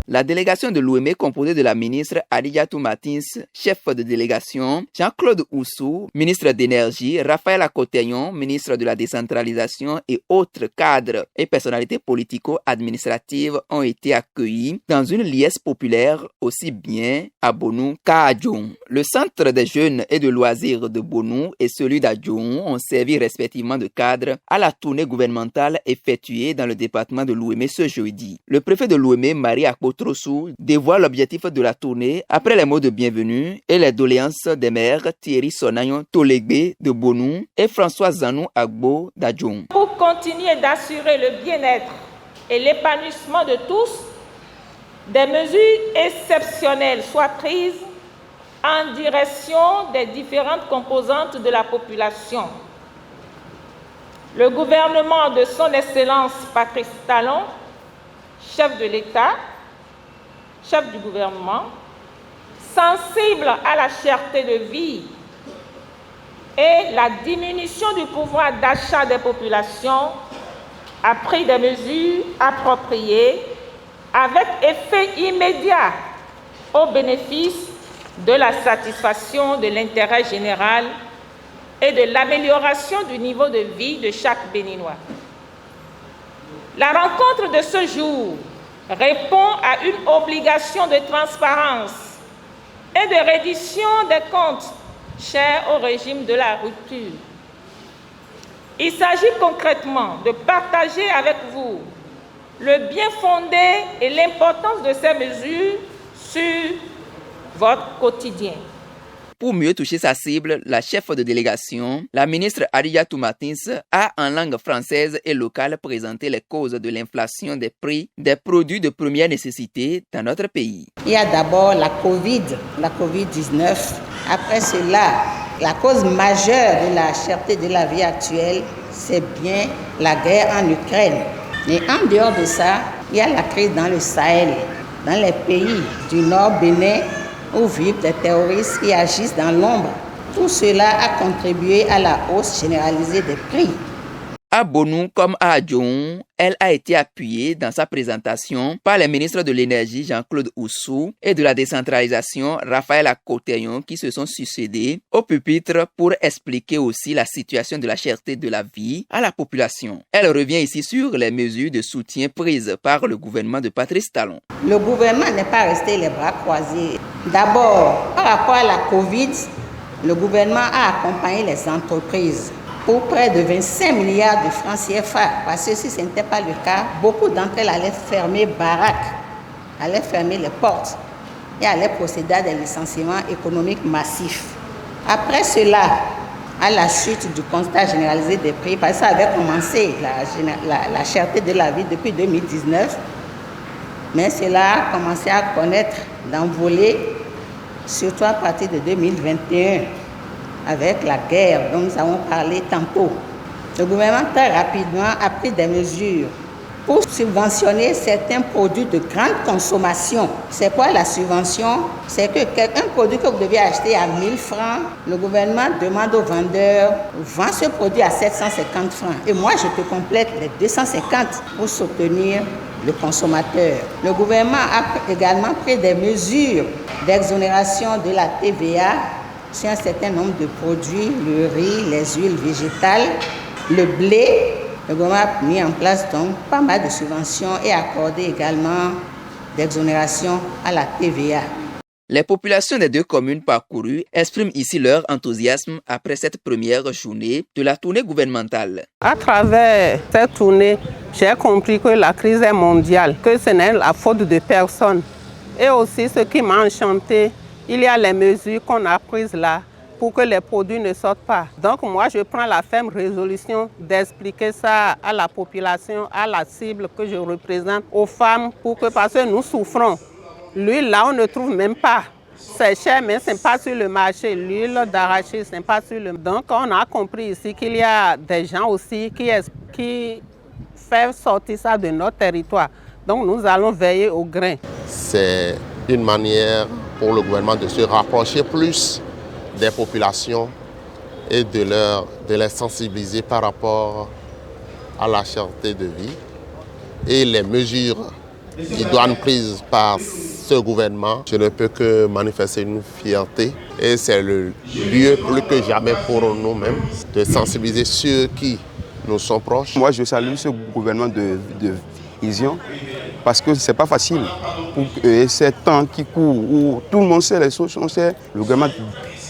La délégation de l'OME composée de la ministre Adijatou Martins, chef de délégation, Jean-Claude Oussou, ministre d'énergie, Raphaël Akoteyon, ministre de la décentralisation et autres cadres et personnalités politico-administratives ont été accueillis dans une liesse populaire aussi bien à Bonou qu'à Adjoum. Le centre des jeunes et de loisirs de Bonou et celui d'Adjoum ont servi respectivement de cadre à la tournée gouvernementale effectuée dans le département de l'Ouémé ce jeudi. Le préfet de l'Ouémé, Marie Akpotrossou, dévoile l'objectif de la tournée après les mots de bienvenue et les doléances des maires Thierry Sonayon Tolegbe de Bonou et François Zanou Agbo d'Adjoum. Pour continuer d'assurer le bien-être et l'épanouissement de tous, des mesures exceptionnelles soient prises en direction des différentes composantes de la population. Le gouvernement de son Excellence Patrice Talon, chef de l'État, chef du gouvernement, sensible à la cherté de vie et la diminution du pouvoir d'achat des populations, a pris des mesures appropriées avec effet immédiat au bénéfice de la satisfaction de l'intérêt général et de l'amélioration du niveau de vie de chaque Béninois. La rencontre de ce jour répond à une obligation de transparence et de reddition des comptes chers au régime de la rupture. Il s'agit concrètement de partager avec vous le bien fondé et l'importance de ces mesures sur votre quotidien. Pour mieux toucher sa cible, la chef de délégation, la ministre Adijatou Martins, a en langue française et locale présenté les causes de l'inflation des prix des produits de première nécessité dans notre pays. Il y a d'abord la Covid-19. Après cela, la cause majeure de la cherté de la vie actuelle, c'est bien la guerre en Ukraine. Et en dehors de ça, il y a la crise dans le Sahel, dans les pays du Nord Bénin, où vivent des terroristes qui agissent dans l'ombre. Tout cela a contribué à la hausse généralisée des prix. À Bonou comme à Adjoum, elle a été appuyée dans sa présentation par les ministres de l'énergie Jean-Claude Oussou et de la décentralisation Raphaël Akoteyon qui se sont succédés au pupitre pour expliquer aussi la situation de la cherté de la vie à la population. Elle revient ici sur les mesures de soutien prises par le gouvernement de Patrice Talon. Le gouvernement n'est pas resté les bras croisés. D'abord, par rapport à la Covid, le gouvernement a accompagné les entreprises pour près de 25 milliards de francs CFA. Parce que si ce n'était pas le cas, beaucoup d'entre elles allaient fermer baraques, allaient fermer les portes et allaient procéder à des licenciements économiques massifs. Après cela, à la chute du constat généralisé des prix, parce que ça avait commencé la cherté de la vie depuis 2019, mais cela a commencé à connaître d'envolée, surtout à partir de 2021. Avec la guerre dont nous avons parlé tantôt. Le gouvernement très rapidement a pris des mesures pour subventionner certains produits de grande consommation. C'est quoi la subvention? C'est que un produit que vous devez acheter à 1000 francs, le gouvernement demande aux vendeurs, vend ce produit à 750 francs. Et moi, je te complète les 250 pour soutenir le consommateur. Le gouvernement a également pris des mesures d'exonération de la TVA sur un certain nombre de produits, le riz, les huiles végétales, le blé. Le gouvernement a mis en place donc pas mal de subventions et accordé également d'exonération à la TVA. Les populations des deux communes parcourues expriment ici leur enthousiasme après cette première journée de la tournée gouvernementale. À travers cette tournée, j'ai compris que la crise est mondiale, que ce n'est la faute de personne. Et aussi, ce qui m'a enchanté, il y a les mesures qu'on a prises là pour que les produits ne sortent pas. Donc moi, je prends la ferme résolution d'expliquer ça à la population, à la cible que je représente, aux femmes, parce que nous souffrons. L'huile, là, on ne trouve même pas. C'est cher, mais ce n'est pas sur le marché. L'huile d'arachide, ce n'est pas sur le marché. Donc on a compris ici qu'il y a des gens aussi qui font sortir ça de notre territoire. Donc nous allons veiller au grain. C'est une manière pour le gouvernement de se rapprocher plus des populations et de les sensibiliser par rapport à la cherté de vie et les mesures idoine prise par ce gouvernement, je ne peux que manifester une fierté et c'est le lieu plus que jamais pour nous-mêmes de sensibiliser ceux qui nous sont proches. Moi, je salue ce gouvernement de vision parce que ce n'est pas facile. Pour ces temps qui courent où tout le monde sait les choses, on sait, le gouvernement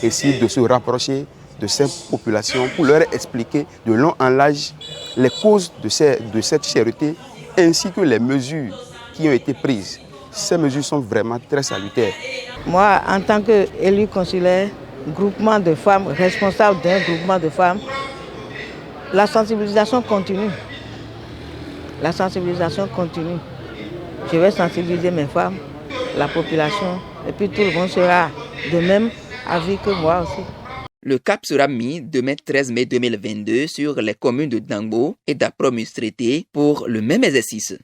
essaie de se rapprocher de ces populations pour leur expliquer de long en large les causes de cette cherté ainsi que les mesures qui ont été prises. Ces mesures sont vraiment très salutaires. Moi, en tant qu'élu consulaire, groupement de femmes, responsable d'un groupement de femmes, la sensibilisation continue. La sensibilisation continue. Je vais sensibiliser mes femmes, la population, et puis tout le monde sera de même avis que moi aussi. Le cap sera mis demain 13 mai 2022 sur les communes de Dangbo et d'Apro-Mustreté pour le même exercice.